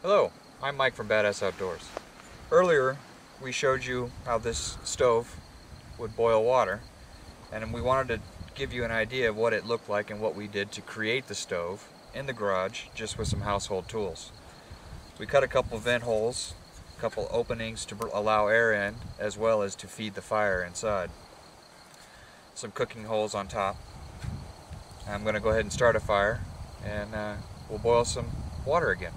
Hello, I'm Mike from Badass Outdoors. Earlier we showed you how this stove would boil water, and we wanted to give you an idea of what it looked like and what we did to create the stove in the garage just with some household tools. We cut a couple vent holes, a couple openings to allow air in as well as to feed the fire inside. Some cooking holes on top. I'm going to go ahead and start a fire and we'll boil some water again.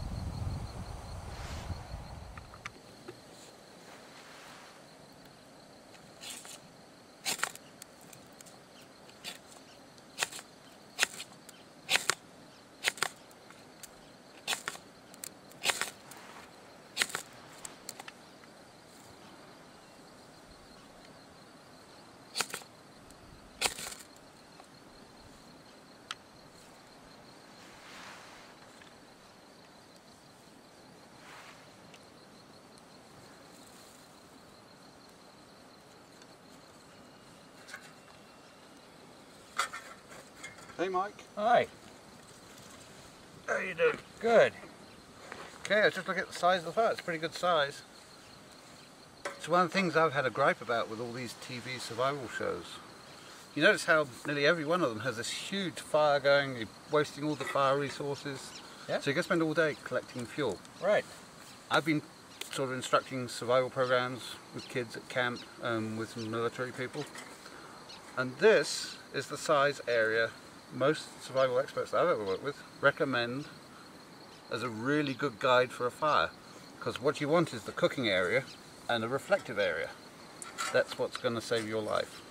Hey Mike. Hi. How you doing? Good. Okay, I was just looking at the size of the fire. It's a pretty good size. It's one of the things I've had a gripe about with all these TV survival shows. You notice how nearly every one of them has this huge fire going, you're wasting all the fire resources. Yeah. So you can spend all day collecting fuel. Right. I've been sort of instructing survival programs with kids at camp, with some military people. And this is the size area most survival experts that I've ever worked with recommend as a really good guide for a fire, because what you want is the cooking area and a reflective area. That's what's going to save your life.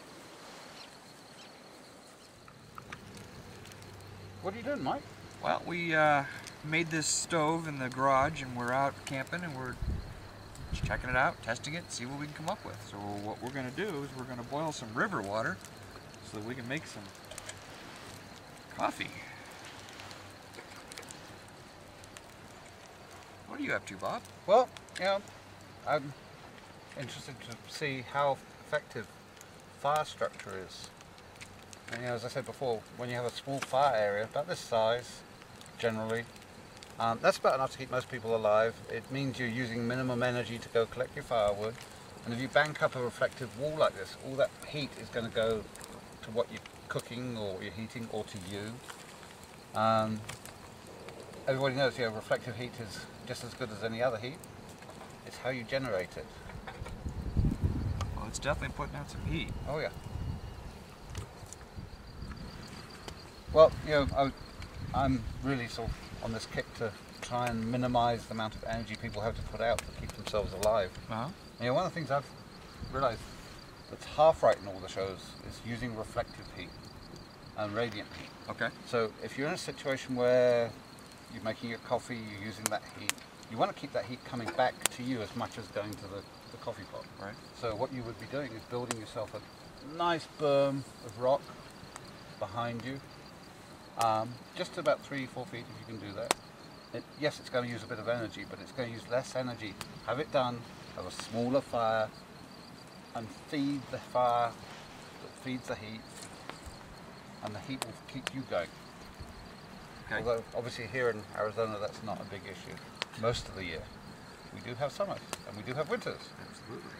What are you doing, Mike? Well, we made this stove in the garage and we're out camping and we're checking it out, testing it, see what we can come up with. So what we're going to do is we're going to boil some river water so that we can make some coffee. What are you up to, Bob? Well, I'm interested to see how effective fire structure is. And as I said before, when you have a small fire area, about this size, generally, that's about enough to keep most people alive. It means you're using minimum energy to go collect your firewood. And if you bank up a reflective wall like this, all that heat is going to go to what you're cooking or you're heating, or to you. Everybody knows, reflective heat is just as good as any other heat. It's how you generate it. Well, it's definitely putting out some heat. Oh yeah. Well, I'm really sort of on this kick to try and minimize the amount of energy people have to put out to keep themselves alive. Uh-huh. One of the things I've realized that's half right in all the shows is using reflective heat and radiant heat. Okay. So if you're in a situation where you're making your coffee, you're using that heat, you want to keep that heat coming back to you as much as going to the coffee pot. Right. So what you would be doing is building yourself a nice berm of rock behind you, just about 3-4 feet if you can do that. Yes, it's going to use a bit of energy, but it's going to use less energy. Have it done, have a smaller fire, and feed the fire that feeds the heat, and the heat will keep you going. Okay. Although obviously here in Arizona that's not a big issue most of the year. We do have summers and we do have winters. Absolutely.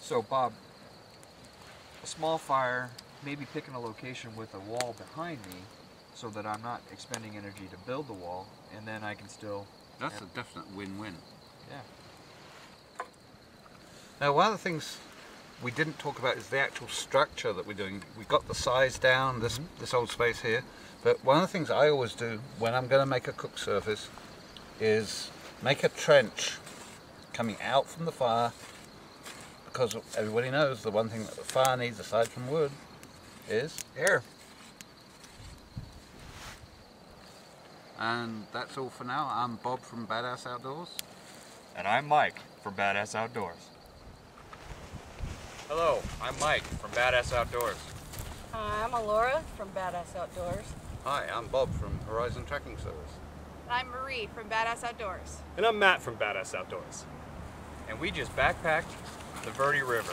So Bob, a small fire, maybe picking a location with a wall behind me so that I'm not expending energy to build the wall, and then I can still... That's a definite win-win. Yeah. Now one of the things we didn't talk about is the actual structure that we're doing. We got the size down, this old space here, but one of the things I always do when I'm going to make a cook surface is make a trench coming out from the fire, because everybody knows the one thing that the fire needs aside from wood is Air. And that's all for now. I'm Bob from Badass Outdoors. And I'm Mike from Badass Outdoors. Hello, I'm Mike from Badass Outdoors. Hi, I'm Alora from Badass Outdoors. Hi, I'm Bob from Horizon Tracking Service. I'm Marie from Badass Outdoors. And I'm Matt from Badass Outdoors. And we just backpacked the Verde River.